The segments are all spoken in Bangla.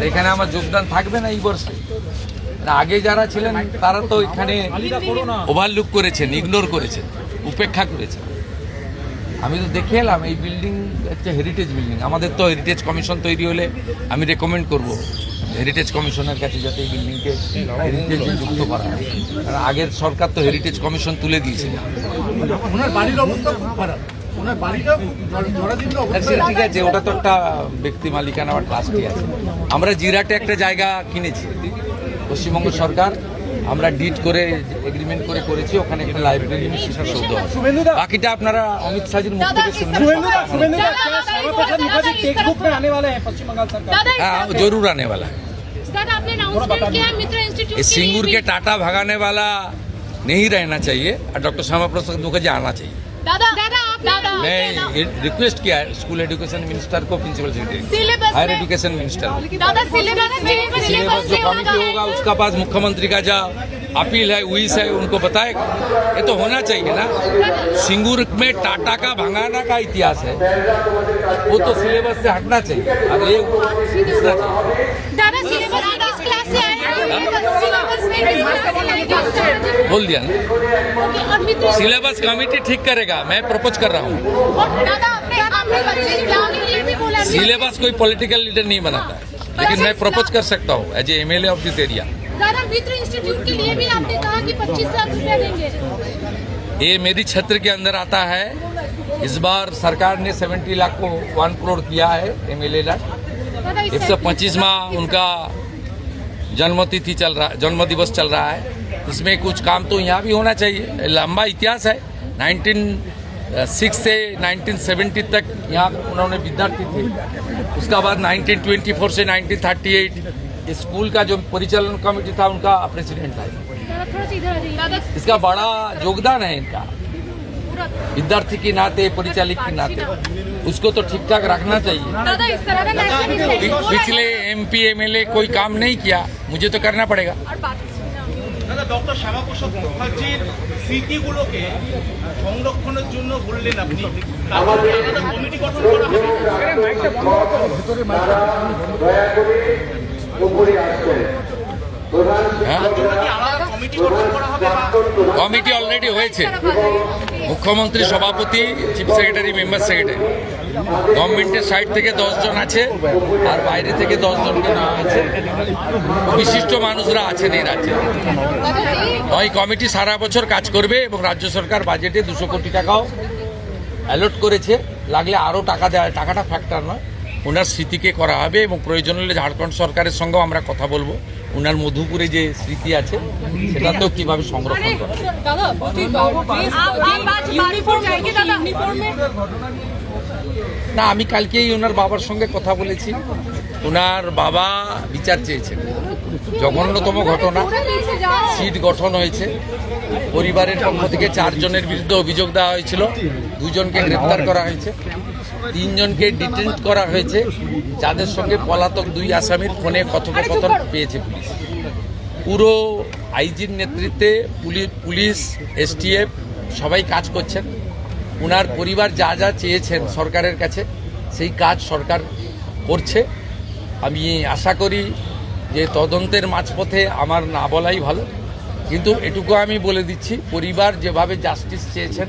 এখানে আমার যোগদান থাকবে না এই বর্ষে? আগে যারা ছিলেন তারা তো এখানে ওভারলুক করেছেন, ইগনোর করেছেন, উপেক্ষা করেছেন। আমি তো দেখে এলাম এই বিল্ডিং একটা হেরিটেজ বিল্ডিং। আমাদের তো হেরিটেজ কমিশন তৈরি হলে আমি রেকমেন্ড করব হেরিটেজ কমিশনের কাছে যাতে এই বিল্ডিংকে হেরিটেজে যুক্ত করা হয়। কারণ আগের সরকার তো হেরিটেজ কমিশন তুলে দিয়েছিল। ঠিক আছে, ওটা তো একটা ব্যক্তি মালিকানা বা ট্রাস্টি আছে। আমরা জিরাটে একটা জায়গা কিনেছি, পশ্চিমবঙ্গ সরকার, আমরা ডিড করে এগ্রিমেন্ট করে করেছি। ওখানে একটা লাইব্রেরি সৌধ। বাকিটা আপনারা অমিত শাহজির মুখ থেকে শুনবেন। हाँ जरूर आने वाला है। इस सिंगूर के टाटा भगाने वाला नहीं रहना चाहिए और डॉक्टर श्यामा प्रसाद मुखर्जी आना चाहिए। मैं रिक्वेस्ट किया है स्कूल एजुकेशन मिनिस्टर को, principal secretary, higher education minister को। सिलेबस जो कमिटी होगा उसका पास मुख्यमंत्री का जो अपील है विश है उनको बताएगा। ये तो होना चाहिए ना। सिंगूर में टाटा का भगाना का इतिहास है, वो तो सिलेबस से हटना चाहिए। अब ये बोल दिया ना, सिलेबस कमेटी ठीक करेगा। मैं प्रपोज कर रहा हूँ। सिलेबस कोई पॉलिटिकल लीडर नहीं बनाता है, लेकिन मैं प्रपोज कर सकता हूँ as a MLA of this area. मित्र इंस्टीट्यूट के लिए भी आपने कहा कि 25 लाख रुपया देंगे। ये मेरी क्षेत्र के अंदर आता है। इस बार सरकार ने 70 लाख को 1 करोड़ किया है MLA लाख। 125वां उनका जन्मतिथि चल रहा, जन्म दिवस चल रहा है। इसमें कुछ काम तो यहाँ भी होना चाहिए। लंबा इतिहास है, 1906 से 1970 तक यहाँ उन्होंने विद्यार्थी थे। उसका बाद 1924 से 1938 स्कूल का जो परिचालन कमेटी था उनका प्रेसिडेंट था। इसका बड़ा योगदान है इनका, विद्यार्थी के नाते, परिचालित के नाते। उसको तो ठीक ठाक रखना चाहिए। पिछले MP MLA कोई काम नहीं किया, मुझे तो करना पड़ेगा। ডক্টর শ্যামাপ্রসাদ মুখার্জির স্মৃতিগুলোকে সংরক্ষণের জন্য বললেন আপনি, কমিটি গঠন করা হবে। কমিটি অলরেডি হয়েছে। মুখ্যমন্ত্রী, সভাপতি, চিফ সেক্রেটারি, মেম্বার সেক্রেটারি, গভর্নমেন্টের সাইড থেকে 10 জন আছে আর বাইরে থেকে 10 জনকে নেওয়া আছে। বিশিষ্ট মানুষরা আছেন এই রাজ্যে। ওই কমিটি সারা বছর কাজ করবে এবং রাজ্য সরকার বাজেটে 200 কোটি টাকাও অ্যালট করেছে। লাগলে আরও টাকা দেওয়া, টাকাটা ফ্যাক্টর নয়। ওনার স্মৃতিকে করা হবে এবং প্রয়োজন হলে ঝাড়খণ্ড সরকারের সঙ্গেও আমরা কথা বলবো। ওনার মধুপুরে যে স্মৃতি আছে সেটাতেও কীভাবে সংরক্ষণ করা। না, আমি কালকেই ওনার বাবার সঙ্গে কথা বলেছি। ওনার বাবা বিচার চেয়েছেন। জঘন্যতম ঘটনা, সিট গঠন হয়েছে। পরিবারের পক্ষ থেকে 4 জনের বিরুদ্ধে অভিযোগ দেওয়া হয়েছিল। 2 জনকে গ্রেপ্তার করা হয়েছে, 3 জনকে ডিটেন্ট করা হয়েছে, যাদের সঙ্গে পলাতক 2 আসামির ফোনে কথোপকথন পেয়েছে পুলিশ। পুরো আইজির নেতৃত্বে পুলিশ, STF সবাই কাজ করছেন। ওনার পরিবার যা যা চেয়েছেন সরকারের কাছে সেই কাজ সরকার করছে। আমি আশা করি যে তদন্তের মাঝপথে আমার না বলাই ভালো, কিন্তু এটুকু আমি বলে দিচ্ছি, পরিবার যেভাবে জাস্টিস চেয়েছেন,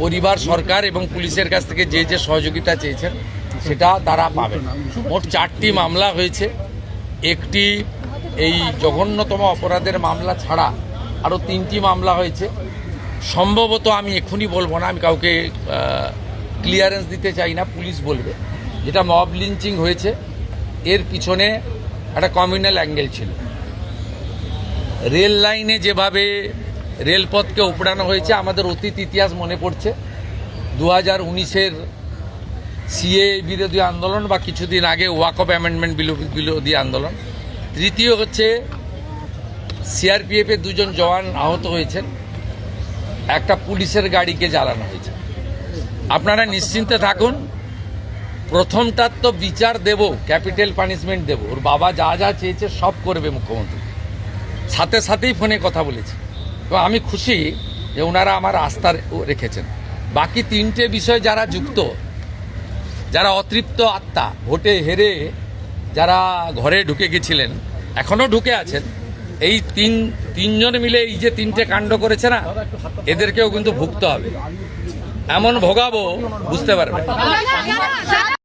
পরিবার, সরকার এবং পুলিশের কাছ থেকে যে যে সহযোগিতা চেয়েছেন সেটা তারা পাবেন। মোট 4টি মামলা হয়েছে। একটি এই জঘন্যতম অপরাধের মামলা ছাড়া আরও 3টি মামলা হয়েছে। সম্ভবত আমি এখনই বলবো না, আমি কাউকে ক্লিয়ারেন্স দিতে চাই না, পুলিশ বলবে। যেটা মব লিঞ্চিং হয়েছে এর পিছনে একটা কমিউনাল অ্যাঙ্গেল ছিল। রেল লাইনে যেভাবে রেলপথকে উপড়ানো হয়েছে, আমাদের অতীত ইতিহাস মনে পড়ছে। 2019-এর CA বিরোধী আন্দোলন বা কিছুদিন আগে ওয়াকফ অ্যামেন্ডমেন্ট বিরোধী আন্দোলন। তৃতীয় হচ্ছে CRPF-এর 2 জন জওয়ান আহত হয়েছেন, একটা পুলিশের গাড়িকে জ্বালানো হয়েছে। আপনারা নিশ্চিন্তে থাকুন, প্রথমটার তো বিচার দেব, ক্যাপিটাল পানিশমেন্ট দেব। ওর বাবা যা যা চেয়েছে সব করবে মুখ্যমন্ত্রী। সাথে সাথেই ফোনে কথা বলেছি এবং আমি খুশি যে ওনারা আমার আস্থা রেখেছেন। বাকি 3টে বিষয় যারা যুক্ত, যারা অতৃপ্ত আত্মা, ভোটে হেরে যারা ঘরে ঢুকে গেছিলেন, এখনো ঢুকে আছেন, এই তিনজন মিলে এই যে তিনটে কাণ্ড করেছে না, এদেরকেও কিন্তু ভুগতে হবে। এমন ভোগাবো বুঝতে পারবে।